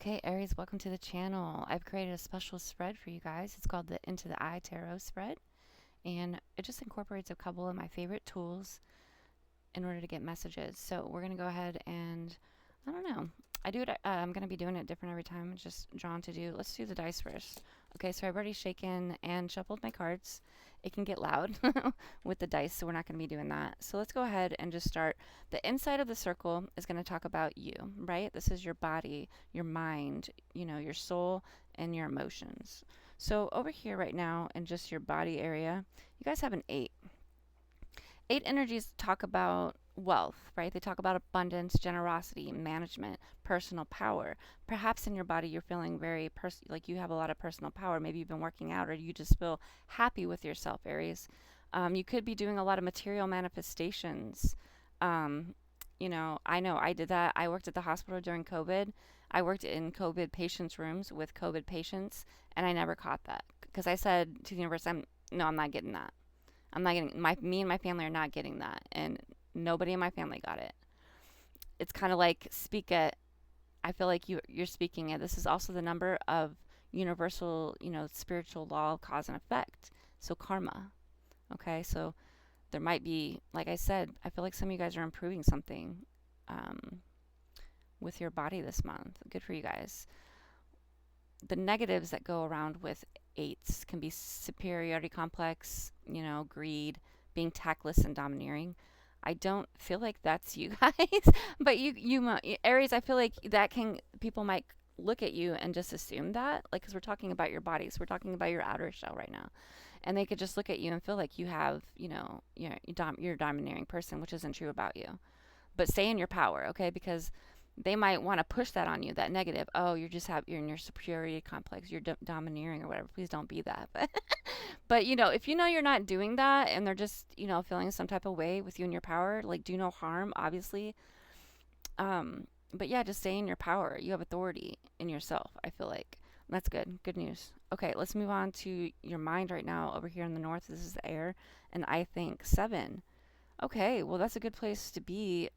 Okay, Aries, welcome to the channel. I've created a special spread for you guys. It's called the Into the Eye Tarot spread, and it just incorporates a couple of my favorite tools in order to get messages. So we're going to go ahead and, I don't know, I do it, I'm going to be doing it different every time. It's just drawn to do. Let's do the dice first. Okay, so I've already shaken and shuffled my cards. It can get loud with the dice, so we're not going to be doing that. So let's go ahead and just start. The inside of the circle is going to talk about you, right? This is your body, your mind, your soul, and your emotions. So over here right now in just your body area, you guys have an 8. 8 energies talk about wealth, right? They talk about abundance, generosity, management, personal power. Perhaps in your body you're feeling very like you have a lot of personal power. Maybe you've been working out or you just feel happy with yourself, Aries. You could be doing a lot of material manifestations. I know I did that. I worked at the hospital during COVID. I worked in COVID patients' rooms with COVID patients, and I never caught that because I said to the universe, I'm not getting that. I'm not getting me and my family are not getting that, and nobody in my family got it. It's kind of like speak it. I feel like you're speaking it. This is also the number of universal, spiritual law of cause and effect. So karma. Okay, so there might be, like I said, I feel like some of you guys are improving something um, with your body this month. Good for you guys. The negatives that go around with 8s can be superiority complex, greed, being tactless and domineering. I don't feel like that's you guys, but Aries, I feel like that people might look at you and just assume that, like, because we're talking about your body, so we're talking about your outer shell right now, and they could just look at you and feel like you have, you're a domineering person, which isn't true about you. But stay in your power, okay? Because they might want to push that on you, that negative. Oh, you're in your superiority complex. You're domineering or whatever. Please don't be that. But if you're not doing that and they're just, feeling some type of way with you and your power, like do no harm, obviously. But yeah, just stay in your power. You have authority in yourself, I feel like. That's good. Good news. Okay, let's move on to your mind right now over here in the north. This is the air, and I think 7. Okay, well that's a good place to be.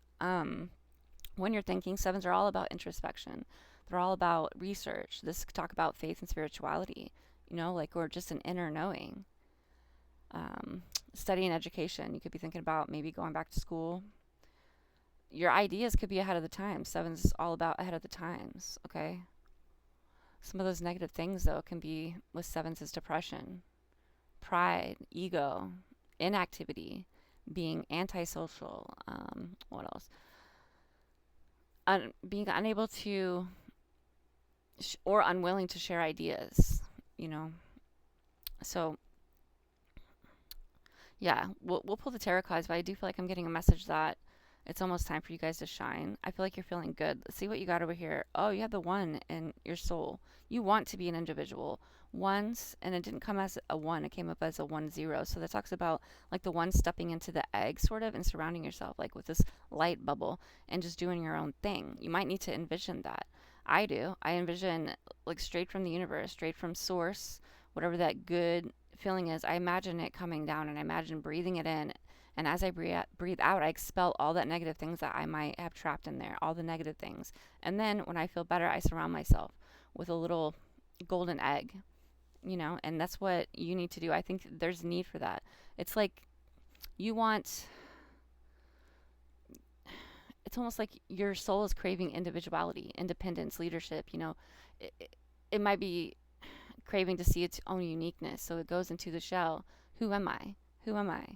When you're thinking, 7s are all about introspection. They're all about research. This talk about faith and spirituality, or just an inner knowing. Study and education. You could be thinking about maybe going back to school. Your ideas could be ahead of the times. 7s is all about ahead of the times, okay? Some of those negative things, though, can be with 7s is depression, pride, ego, inactivity, being antisocial. What else? Being unable to or unwilling to share ideas, So, yeah, we'll pull the tarot cards, but I do feel like I'm getting a message that it's almost time for you guys to shine. I feel like you're feeling good. Let's see what you got over here. Oh, you have the 1 in your soul. You want to be an individual. Ones, and it didn't come as a 1, it came up as a 1-0. So that talks about like the 1 stepping into the egg sort of and surrounding yourself like with this light bubble and just doing your own thing. You might need to envision that. I do. I envision like straight from the universe, straight from source, whatever that good feeling is. I imagine it coming down and I imagine breathing it in, and as I breathe out, I expel all that negative things that I might have trapped in there, all the negative things. And then when I feel better, I surround myself with a little golden egg, and that's what you need to do. I think there's need for that. It's like you want, it's almost like your soul is craving individuality, independence, leadership. It might be craving to see its own uniqueness. So it goes into the shell. Who am I? Who am I?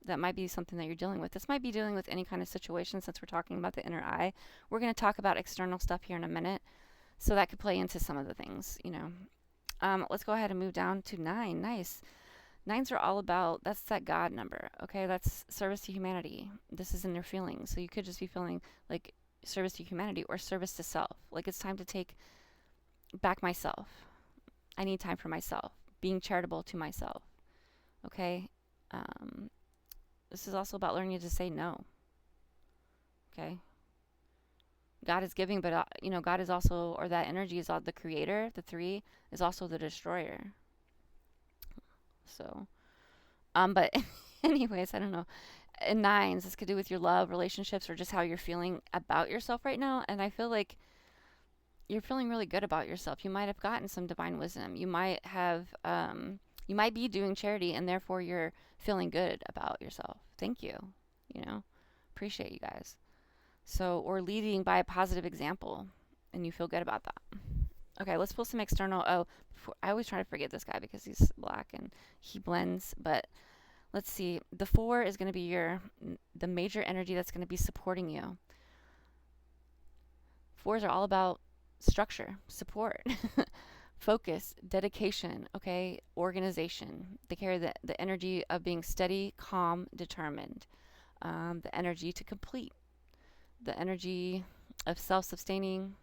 That might be something that you're dealing with. This might be dealing with any kind of situation since we're talking about the inner eye. We're going to talk about external stuff here in a minute. So that could play into some of the things. Let's go ahead and move down to 9. Nice. 9s are all about, that's that God number. Okay, that's service to humanity. This is in their feelings. So you could just be feeling like service to humanity or service to self. Like it's time to take back myself. I need time for myself. Being charitable to myself. Okay. This is also about learning to say no. Okay. God is giving, but God is also, or that energy is all the creator. The 3 is also the destroyer. So, but anyways, I don't know. And nines, this could do with your love, relationships, or just how you're feeling about yourself right now. And I feel like you're feeling really good about yourself. You might have gotten some divine wisdom. You might be doing charity, and therefore you're feeling good about yourself. Thank you. You know, appreciate you guys. So, or leading by a positive example, and you feel good about that. Okay, let's pull some external. Oh, I always try to forget this guy because he's black and he blends. But let's see. The four is going to be the major energy that's going to be supporting you. Fours are all about structure, support, focus, dedication, okay, organization. They carry the energy of being steady, calm, determined, the energy to complete, the energy of self sustaining.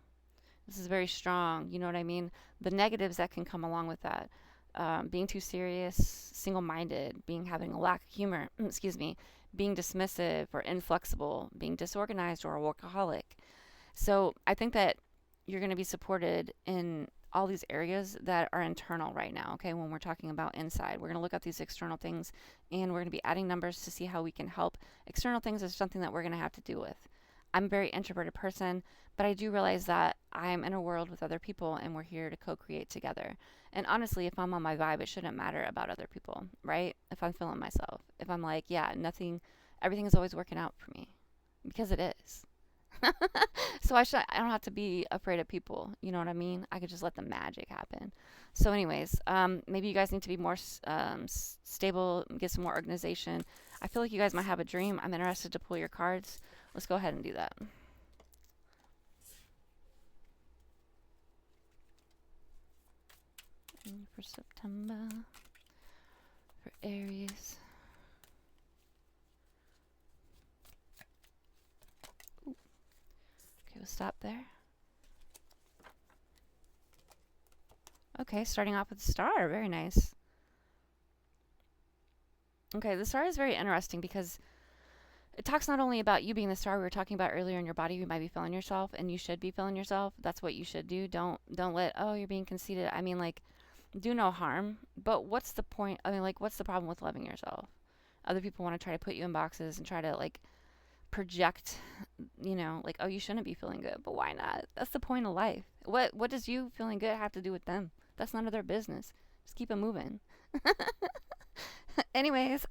This is very strong, you know what I mean? The negatives that can come along with that. Being too serious, single minded, having a lack of humor, excuse me, being dismissive or inflexible, being disorganized or a workaholic. So I think that you're going to be supported in all these areas that are internal right now, okay? When we're talking about inside, we're going to look at these external things and we're going to be adding numbers to see how we can help. External things is something that we're going to have to deal with. I'm a very introverted person, but I do realize that I'm in a world with other people and we're here to co-create together. And honestly, if I'm on my vibe, it shouldn't matter about other people, right? If I'm feeling myself, if I'm like, yeah, everything is always working out for me, because it is. So I don't have to be afraid of people. You know what I mean? I could just let the magic happen. So, anyways, maybe you guys need to be more stable, get some more organization. I feel like you guys might have a dream. I'm interested to pull your cards. Let's go ahead and do that. For September, for Aries. Ooh. Okay, we'll stop there. Okay, starting off with the star. Very nice. Okay, the star is very interesting because it talks not only about you being the star we were talking about earlier in your body. You might be feeling yourself, and you should be feeling yourself. That's what you should do. Don't let, oh, you're being conceited. I mean, like, do no harm. But what's the point? I mean, like, what's the problem with loving yourself? Other people want to try to put you in boxes and try to, like, project, like, oh, you shouldn't be feeling good. But why not? That's the point of life. What does you feeling good have to do with them? That's none of their business. Just keep it moving. Anyways,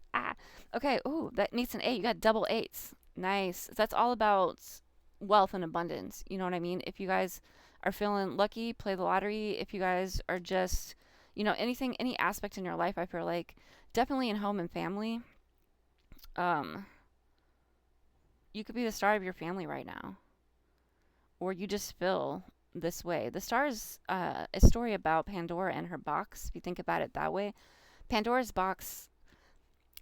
okay. Ooh, that needs an 8. You got double 8s. Nice. That's all about wealth and abundance. You know what I mean? If you guys are feeling lucky, play the lottery. If you guys are just, any aspect in your life, I feel like definitely in home and family, you could be the star of your family right now, or you just feel this way. The star is a story about Pandora and her box. If you think about it that way, Pandora's box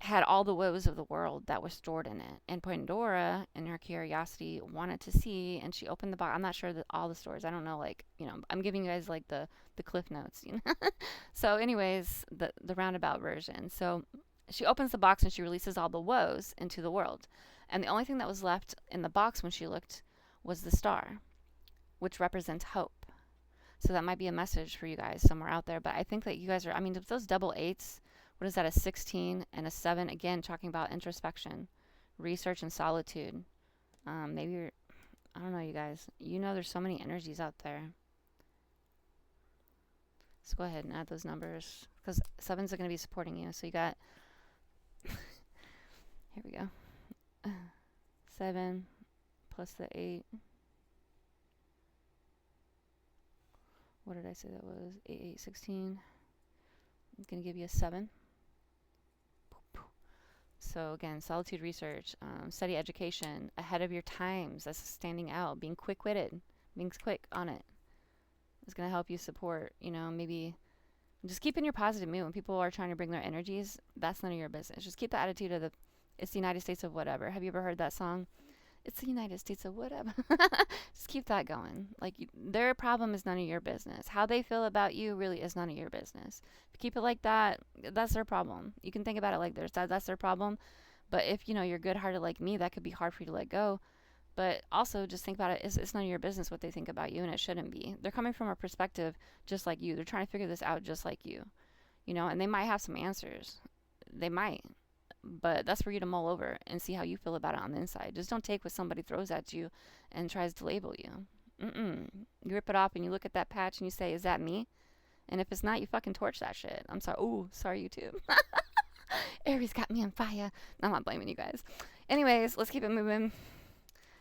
had all the woes of the world that was stored in it. And Pandora, in her curiosity, wanted to see, and she opened the box. I'm not sure that all the stories. I don't know, I'm giving you guys like the cliff notes, So, anyways, the roundabout version. So, she opens the box and she releases all the woes into the world. And the only thing that was left in the box when she looked was the star, which represents hope. So that might be a message for you guys somewhere out there. But I think that you guys are, those double 8s, what is that, a 16 and a 7? Again, talking about introspection, research, and solitude. Maybe you're, I don't know, you guys. There's so many energies out there. Let's go ahead and add those numbers because 7s are going to be supporting you. So you got, here we go, 7 plus the 8. What did I say that was? 8, 8, 16. I'm going to give you a 7. So again, solitude, research, study, education, ahead of your times. That's standing out, being quick-witted, being quick on it. It's going to help you support, maybe just keep in your positive mood. When people are trying to bring their energies, that's none of your business. Just keep the attitude of it's the United States of whatever. Have you ever heard that song? It's the United States of whatever. Just keep that going. Like, their problem is none of your business. How they feel about you really is none of your business. If you keep it like that, that's their problem. You can think about it like that's their problem. But if, you're good-hearted like me, that could be hard for you to let go. But also just think about it. It's none of your business what they think about you, and it shouldn't be. They're coming from a perspective just like you. They're trying to figure this out just like you. And they might have some answers. They might. but that's for you to mull over and see how you feel about it on the inside. Just don't take what somebody throws at you and tries to label you. You rip it off and you look at that patch and you say, is that me? And if it's not, you fucking torch that shit. I'm sorry. Ooh, sorry, YouTube. Aries got me on fire. No, I'm not blaming you guys. Anyways, let's keep it moving.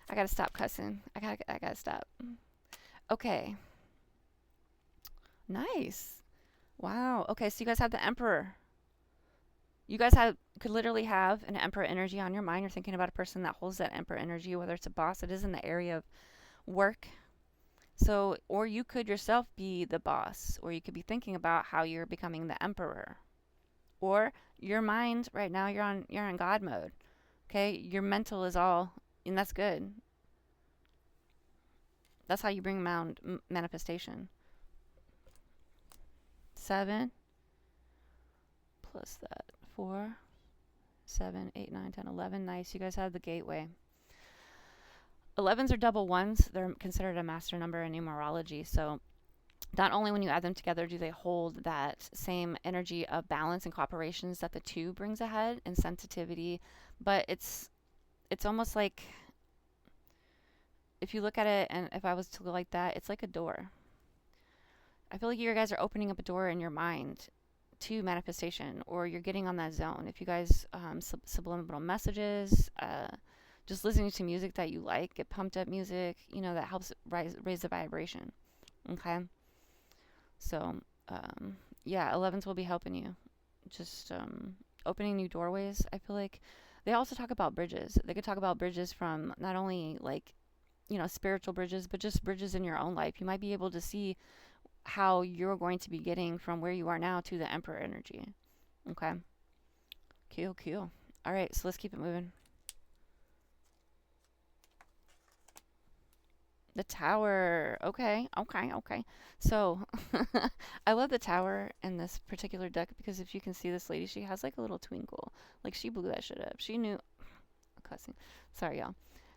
I gotta stop cussing. I gotta stop. Okay. Nice. Wow. Okay, so you guys have the Emperor. You guys could literally have an Emperor energy on your mind. You're thinking about a person that holds that Emperor energy, whether it's a boss, it is in the area of work. So, or you could yourself be the boss, or you could be thinking about how you're becoming the Emperor. Or your mind right now, you're in God mode. Okay, your mental is all, and that's good. That's how you bring around manifestation. 7 plus that 4, 7, 8, 9, 10, 11. Nice. You guys have the gateway. 11s are double ones. They're considered a master number in numerology. So not only when you add them together do they hold that same energy of balance and cooperations that the 2 brings ahead and sensitivity, but it's almost like, if you look at it, and if I was to go like that, it's like a door. I feel like you guys are opening up a door in your mind to manifestation, or you're getting on that zone. If you guys subliminal messages, just listening to music that you like, get pumped up music, that helps raise the vibration. Okay. So, yeah, 11s will be helping you. Just opening new doorways. I feel like they also talk about bridges. They could talk about bridges from not only like, spiritual bridges, but just bridges in your own life. You might be able to see how you're going to be getting from where you are now to the Emperor energy. Okay. Cool. All right, so let's keep it moving. The Tower. Okay. So, I love the Tower in this particular deck because if you can see this lady, she has like a little twinkle. Like she blew that shit up. She knew. Cussing. Sorry, y'all.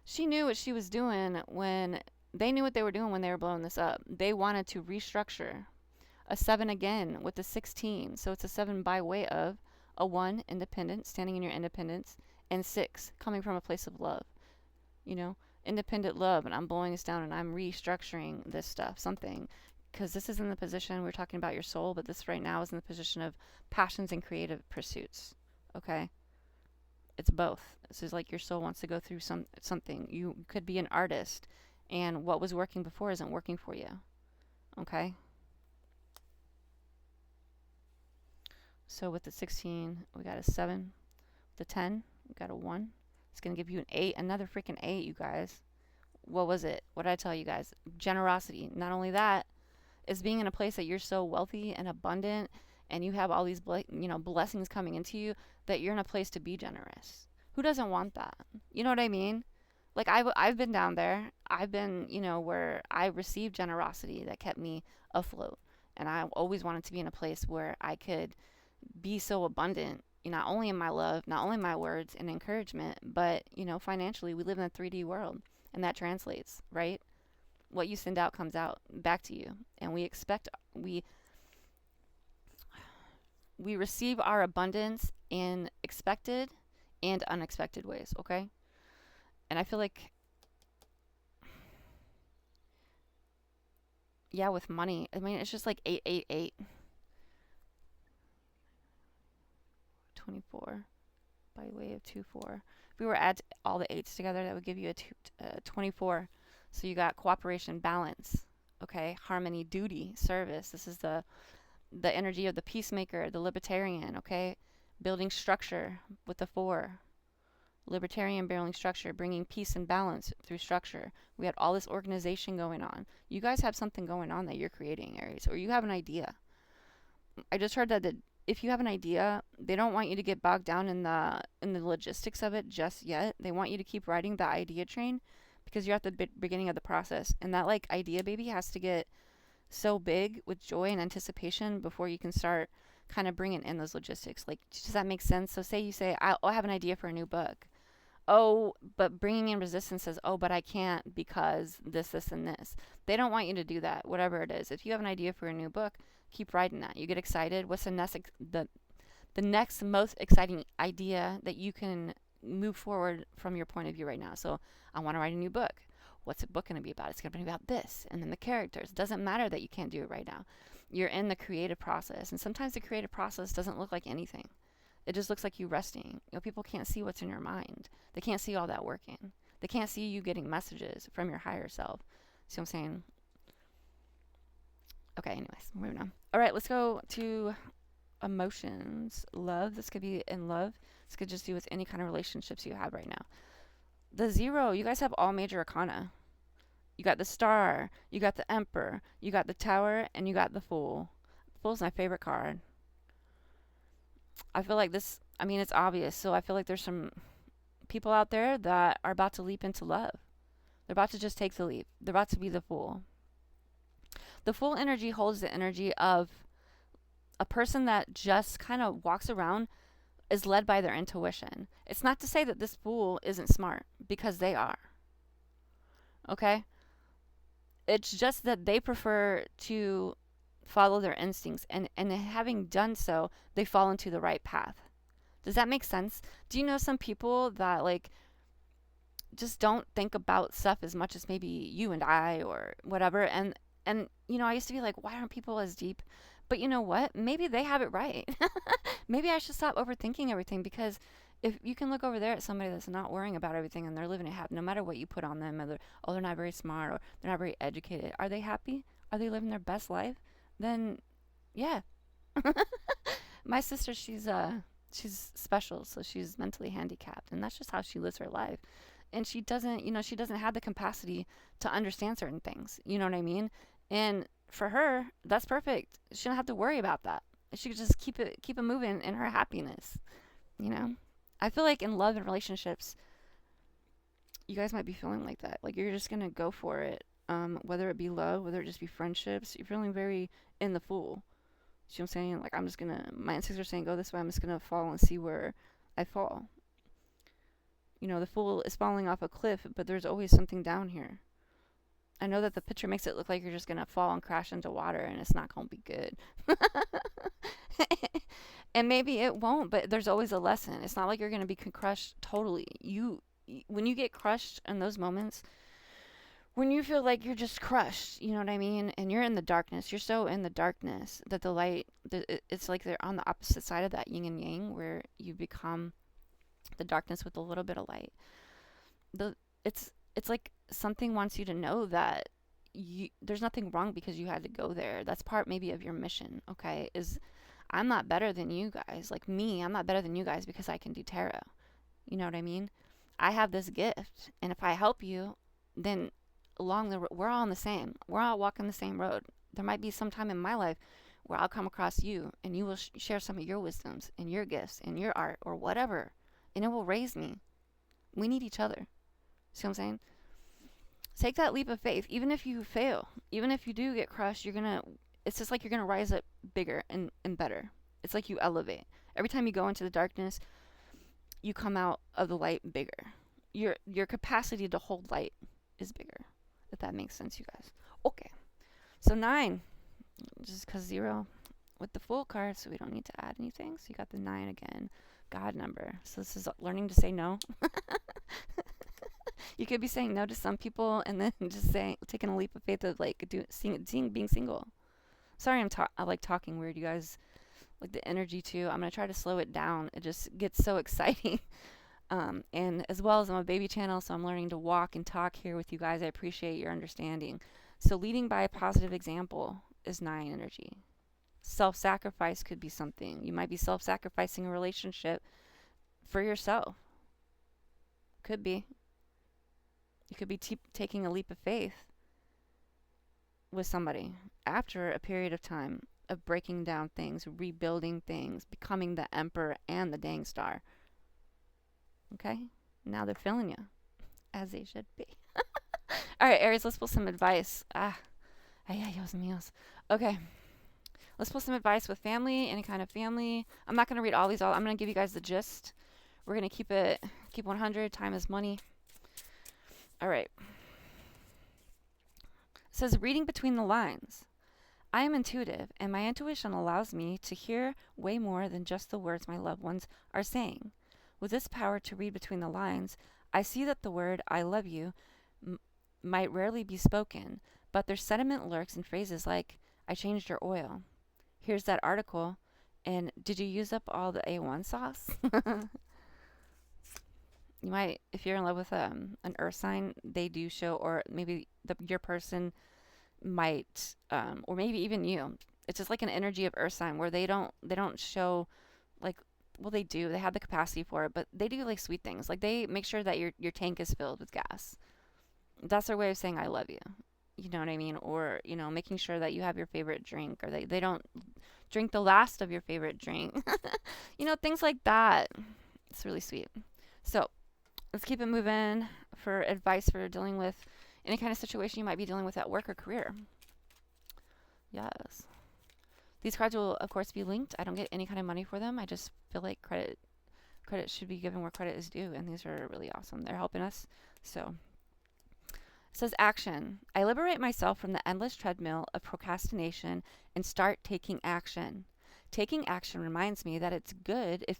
She knew what she was doing when they knew what they were doing when they were blowing this up. They wanted to restructure. A 7 again with the 16. So it's a 7 by way of a 1, independent, standing in your independence, and 6, coming from a place of love. Independent love, and I'm blowing this down and I'm restructuring this stuff, something. Because this is in the position, we're talking about your soul, but this right now is in the position of passions and creative pursuits. Okay? It's both. This is like your soul wants to go through something. You could be an artist, and what was working before isn't working for you. Okay? So with the 16, we got a 7. The 10, we got a 1. It's going to give you an 8, another freaking 8, you guys. What was it? What did I tell you guys? Generosity. Not only that, is being in a place that you're so wealthy and abundant, and you have all these blessings coming into you, that you're in a place to be generous. Who doesn't want that? You know what I mean? Like I've been down there. I've been, where I received generosity that kept me afloat. And I always wanted to be in a place where I could be so abundant, not only in my love, not only my words and encouragement, but, financially we live in a 3D world, and that translates, right? What you send out comes out back to you. And we receive our abundance in expected and unexpected ways, okay? And I feel like, yeah, with money, I mean, it's just like 888. 24 by way of 24. If we were to add all the 8s together, that would give you a 24. So you got cooperation, balance, okay, harmony, duty, service. This is the energy of the peacemaker, the libertarian, okay, building structure with the 4. Libertarian building structure, bringing peace and balance through structure. We had all this organization going on. You guys have something going on that you're creating, Aries, or you have an idea. I just heard that if you have an idea, they don't want you to get bogged down in the logistics of it just yet. They want you to keep riding the idea train because you're at the beginning of the process. And that idea baby has to get so big with joy and anticipation before you can start kind of bringing in those logistics. Does that make sense? So say you say, I have an idea for a new book. Oh, but bringing in resistance says, oh, but I can't because this, and this. They don't want you to do that, whatever it is. If you have an idea for a new book, keep writing that. You get excited. What's the the next most exciting idea that you can move forward from your point of view right now. So I want to write a new book. What's the book going to be about? It's going to be about this, and then the characters. It doesn't matter that you can't do it right now. You're in the creative process, and sometimes the creative process doesn't look like anything. It just looks like you resting. People can't see what's in your mind. They can't see all that working. They can't see you getting messages from your higher self. See what I'm saying? Okay, anyways, moving on. All right, let's go to emotions. Love. This could be in love. This could just do with any kind of relationships you have right now. The 0, you guys have all major arcana. You got the Star, you got the Emperor, you got the Tower, and you got the Fool. The Fool's my favorite card. I feel like this, it's obvious. So I feel like there's some people out there that are about to leap into love. They're about to just take the leap. They're about to be the Fool. The Fool energy holds the energy of a person that just kind of walks around, is led by their intuition. It's not to say that this Fool isn't smart, because they are. Okay? It's just that they prefer to follow their instincts, and having done so, they fall into the right path. Does that make sense? Do you know some people that just don't think about stuff as much as maybe you and I or whatever, and I used to be like, why aren't people as deep? But you know what? Maybe they have it right. Maybe I should stop overthinking everything, because if you can look over there at somebody that's not worrying about everything and they're living it happy, no matter what you put on them, they're not very smart or they're not very educated. Are they happy? Are they living their best life? Then, yeah. My sister, she's special, so she's mentally handicapped, and that's just how she lives her life. And she doesn't have the capacity to understand certain things. You know what I mean? And for her, that's perfect. She don't have to worry about that. She could just keep it moving in her happiness. I feel like in love and relationships, you guys might be feeling like that. Like you're just gonna go for it. Whether it be love, whether it just be friendships, you're feeling very in the Fool. See what I'm saying? Like my instincts are saying go this way. I'm just gonna fall and see where I fall. The Fool is falling off a cliff, but there's always something down here. I know that the picture makes it look like you're just gonna fall and crash into water, and it's not gonna be good. And maybe it won't, but there's always a lesson. It's not like you're gonna be crushed totally. When you get crushed in those moments, when you feel like you're just crushed, you know what I mean? And you're in the darkness. You're so in the darkness that the light, it's like they're on the opposite side of that yin and yang, where you become the darkness with a little bit of light. It's like something wants you to know that there's nothing wrong because you had to go there. That's part maybe of your mission, okay? I'm not better than you guys. Like me, I'm not better than you guys because I can do tarot. You know what I mean? I have this gift, and if I help you, then we're all on the same. We're all walking the same road. There might be some time in my life where I'll come across you, and you will share some of your wisdoms and your gifts and your art or whatever, and it will raise me. We need each other. See what I'm saying? Take that leap of faith. Even if you fail, even if you do get crushed, it's just like you're going to rise up bigger and better. It's like you elevate. Every time you go into the darkness, you come out of the light bigger. Your capacity to hold light is bigger, if that makes sense, you guys. Okay. So 9, just because 0 with the Fool card, so we don't need to add anything. So you got the 9 again, God number. So this is learning to say no. You could be saying no to some people and then just taking a leap of faith of being single. Sorry, I like talking weird, you guys. Like the energy too. I'm gonna try to slow it down. It just gets so exciting. And as well as I'm a baby channel, so I'm learning to walk and talk here with you guys. I appreciate your understanding. So leading by a positive example is 9 energy. Self-sacrifice could be something. You might be self-sacrificing a relationship for yourself. Could be. You could be taking a leap of faith with somebody after a period of time of breaking down things, rebuilding things, becoming the Emperor and the dang Star. Okay? Now they're feeling you, as they should be. All right, Aries, let's pull some advice. Ay, Dios míos. Okay. Let's pull some advice with family, any kind of family. I'm not going to read all these. I'm going to give you guys the gist. We're going to keep 100. Time is money. All right. It says, reading between the lines. I am intuitive, and my intuition allows me to hear way more than just the words my loved ones are saying. With this power to read between the lines, I see that the word I love you m- might rarely be spoken, but their sentiment lurks in phrases like, I changed your oil. Here's that article. And did you use up all the A1 sauce? You might, if you're in love with an earth sign, they do show, or maybe your person might, or maybe even you. It's just like an energy of earth sign where they don't show like, well, they do. They have the capacity for it, but they do like sweet things. Like they make sure that your tank is filled with gas. That's their way of saying I love you. You know what I mean? Or, making sure that you have your favorite drink, or they don't drink the last of your favorite drink. Things like that. It's really sweet. So let's keep it moving for advice for dealing with any kind of situation you might be dealing with at work or career. Yes. These cards will, of course, be linked. I don't get any kind of money for them. I just feel like credit should be given where credit is due, and these are really awesome. They're helping us. So it says action. I liberate myself from the endless treadmill of procrastination and start taking action. Taking action reminds me that it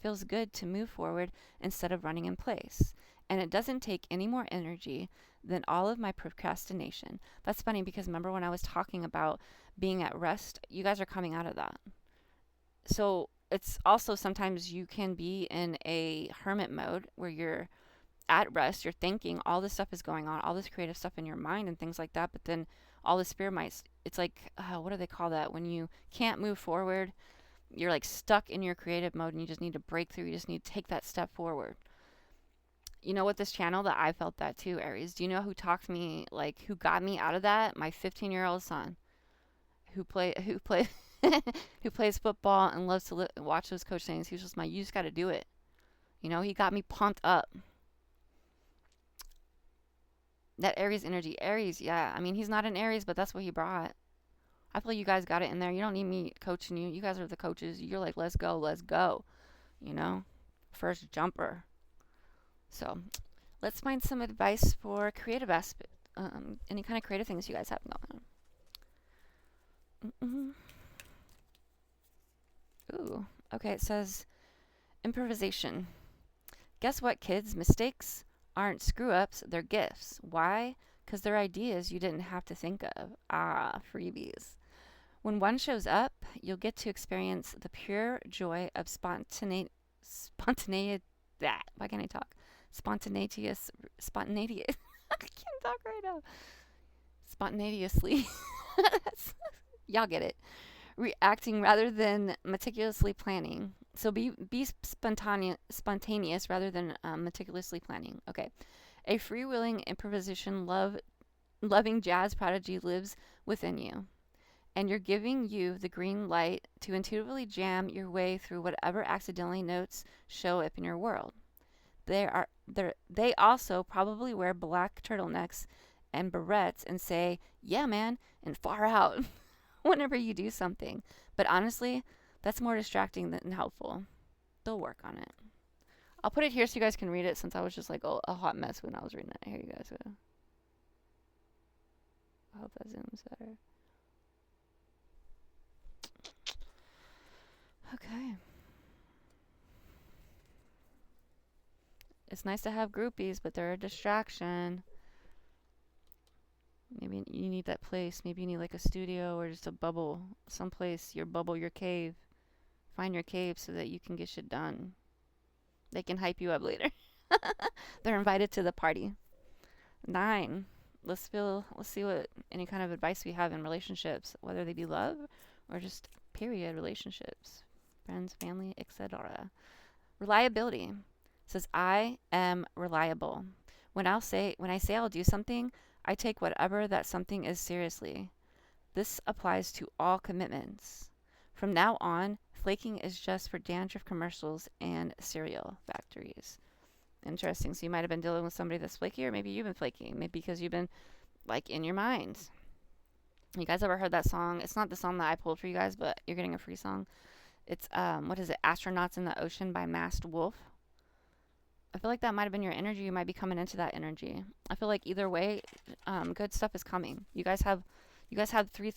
feels good to move forward instead of running in place. And it doesn't take any more energy than all of my procrastination. That's funny because remember when I was talking about being at rest, you guys are coming out of that. So it's also sometimes you can be in a hermit mode where you're at rest, you're thinking all this stuff is going on, all this creative stuff in your mind and things like that, but then all this fear might, it's like, what do they call that? When you can't move forward, you're like stuck in your creative mode and you just need to break through, you just need to take that step forward. You know, with this channel that I felt that too, Aries. Do you know who talked me, like, who got me out of that? My 15-year-old son, who who plays football and loves to watch those coach things. He was just you just got to do it. He got me pumped up. That Aries energy. Aries, yeah. I mean, he's not an Aries, but that's what he brought. I feel like you guys got it in there. You don't need me coaching you. You guys are the coaches. You're like, let's go, let's go. First jumper. So let's find some advice for creative aspect. Any kind of creative things you guys have going on. Ooh, okay. It says improvisation. Guess what, kids? Mistakes aren't screw ups, they're gifts. Why? Because they're ideas you didn't have to think of. Ah, freebies. When one shows up, you'll get to experience the pure joy of spontaneity. Why can't I talk? Spontaneous. I can't talk right now. Spontaneously. Y'all get it. Reacting rather than meticulously planning. So be spontaneous rather than meticulously planning. Okay. A freewheeling improvisation loving jazz prodigy lives within you. And you're giving you the green light to intuitively jam your way through whatever accidentally notes show up in your world. They also probably wear black turtlenecks and barrettes and say, yeah, man, and far out whenever you do something. But honestly, that's more distracting than helpful. They'll work on it. I'll put it here so you guys can read it since I was just like a hot mess when I was reading it. Here you guys go. I hope that zooms better. Okay. It's nice to have groupies, but they're a distraction. Maybe you need that place. Maybe you need like a studio or just a bubble. Someplace, your bubble, your cave. Find your cave so that you can get shit done. They can hype you up later. They're invited to the party. 9. Let's see what any kind of advice we have in relationships, whether they be love or just period relationships, friends, family, etc. Reliability. It says I am reliable. When I say I'll do something, I take whatever that something is seriously. This applies to all commitments. From now on, flaking is just for dandruff commercials and cereal factories. Interesting. So you might have been dealing with somebody that's flaky, or maybe you've been flaky. Maybe because you've been like in your mind. You guys ever heard that song? It's not the song that I pulled for you guys, but you're getting a free song. It's what is it? Astronauts in the Ocean by Masked Wolf. I feel like that might have been your energy. You might be coming into that energy. I feel like either way, good stuff is coming. You guys have You guys have three.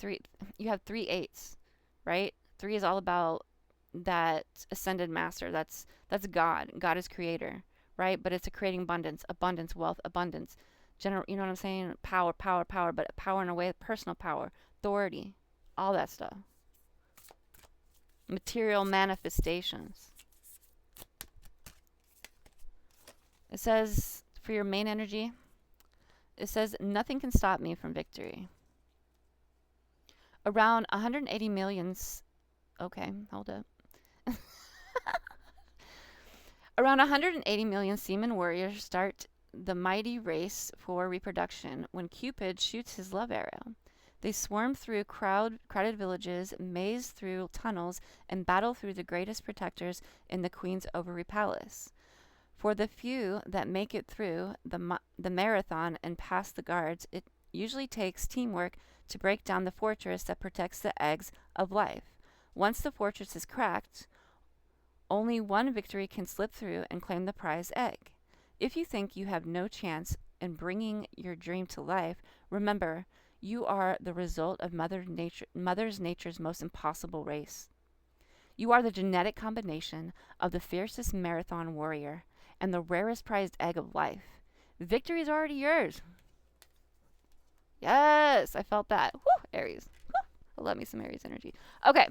You have three eights, right? Three is all about that ascended master. That's God. God is creator, right? But it's a creating abundance, abundance, wealth, abundance. General, you know what I'm saying? Power, power, power, but power in a way, personal power, authority, all that stuff. Material manifestations. It says for your main energy, it says nothing can stop me from victory. Around 180 million. Okay, hold up. Around 180 million seaman warriors start the mighty race for reproduction when Cupid shoots his love arrow. They swarm through crowded villages, maze through tunnels, and battle through the greatest protectors in the Queen's ovary palace. For the few that make it through the marathon and pass the guards, it usually takes teamwork to break down the fortress that protects the eggs of life. Once the fortress is cracked, only one victory can slip through and claim the prize egg. If you think you have no chance in bringing your dream to life, remember, you are the result of Mother's Nature's most impossible race. You are the genetic combination of the fiercest marathon warrior and the rarest prized egg of life. Victory is already yours. Yes, I felt that. Woo, Aries. Woo, I love me some Aries energy. Okay,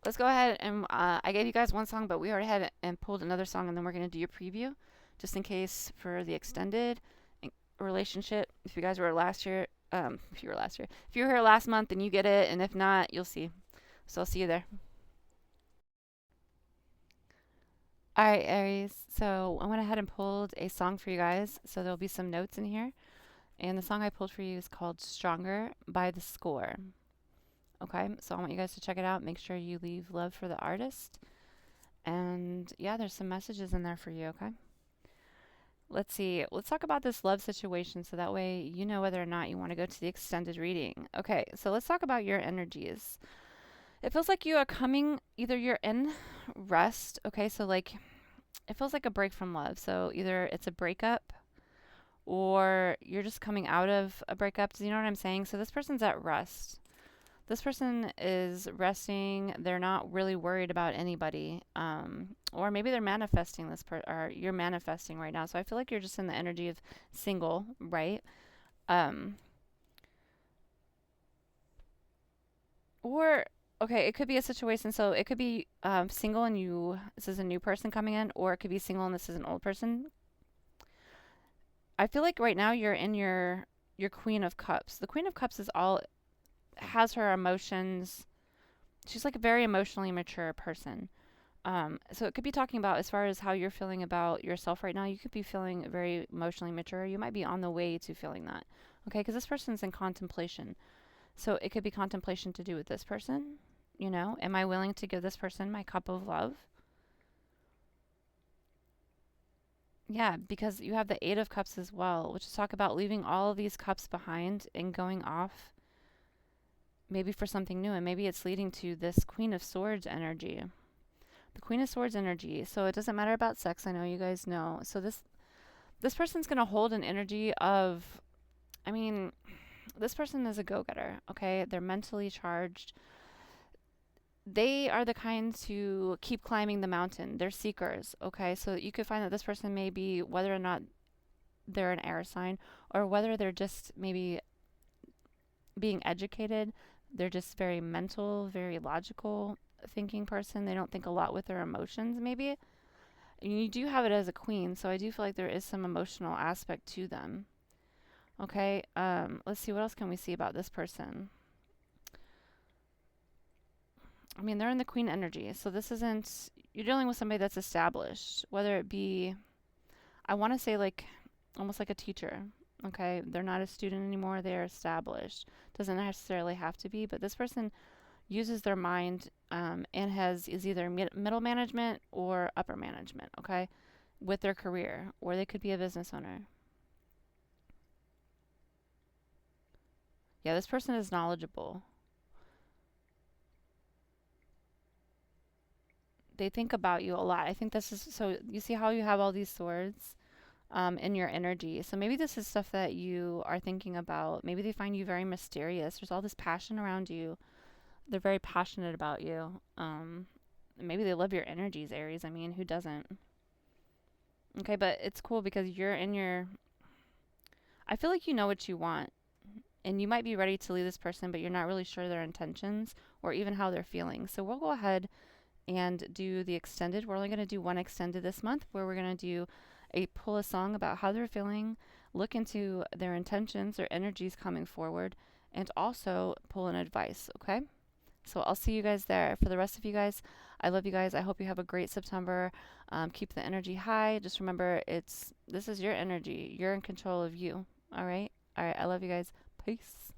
let's go ahead and I gave you guys one song, but we already had and pulled another song, and then we're going to do your preview, just in case for the extended relationship. If you guys were last year, if you were here last month, then you get it, and if not, you'll see. So I'll see you there. All right, Aries. So I went ahead and pulled a song for you guys. So there'll be some notes in here. And the song I pulled for you is called Stronger by The Score. Okay, so I want you guys to check it out. Make sure you leave love for the artist. And yeah, there's some messages in there for you, okay? Let's see. Let's talk about this love situation so that way you know whether or not you want to go to the extended reading. Okay, so let's talk about your energies. It feels like you are coming, either you're in rest, okay? So like it feels like a break from love. So either it's a breakup or you're just coming out of a breakup. Do you know what I'm saying? So this person's at rest. This person is resting. They're not really worried about anybody. Or maybe they're manifesting or you're manifesting right now. So I feel like you're just in the energy of single, right? Or, okay, it could be a situation. So it could be single and this is a new person coming in, or it could be single and this is an old person. I feel like right now you're in your Queen of Cups. The Queen of Cups has her emotions. She's like a very emotionally mature person. So it could be talking about as far as how you're feeling about yourself right now. You could be feeling very emotionally mature. You might be on the way to feeling that. Okay, because this person's in contemplation. So it could be contemplation to do with this person. You know, am I willing to give this person my cup of love? Yeah, because you have the Eight of Cups as well, which is talk about leaving all of these cups behind and going off maybe for something new. And maybe it's leading to this Queen of Swords energy. The Queen of Swords energy. So it doesn't matter about sex. I know you guys know. So this person's going to hold an energy of, I mean, this person is a go-getter, okay? They're mentally charged. They are the kind to keep climbing the mountain. They're seekers, okay? So you could find that this person may be, whether or not they're an air sign or whether they're just maybe being educated. They're just very mental, very logical thinking person. They don't think a lot with their emotions, maybe. And you do have it as a queen, so I do feel like there is some emotional aspect to them. Okay, let's see, what else can we see about this person? I mean, they're in the queen energy, so this isn't, you're dealing with somebody that's established, whether it be, I want to say like, almost like a teacher, okay? They're not a student anymore, they're established. Doesn't necessarily have to be, but this person uses their mind and is either middle management or upper management, okay? With their career, or they could be a business owner. Yeah, this person is knowledgeable. They think about you a lot. I think this is, so you see how you have all these swords? in your energy. So maybe this is stuff that you are thinking about. Maybe they find you very mysterious. There's all this passion around you. They're very passionate about you. Maybe they love your energies, Aries. I mean, who doesn't? Okay, but it's cool because you're in your. I feel like you know what you want, and you might be ready to leave this person, but you're not really sure their intentions or even how they're feeling. So we'll go ahead and do the extended. We're only going to do one extended this month where we're going to do pull a song about how they're feeling, look into their intentions or energies coming forward, and also pull an advice, okay? So I'll see you guys there. For the rest of you guys, I love you guys. I hope you have a great September. Keep the energy high. Just remember, this is your energy. You're in control of you. All right. All right. I love you guys. Peace.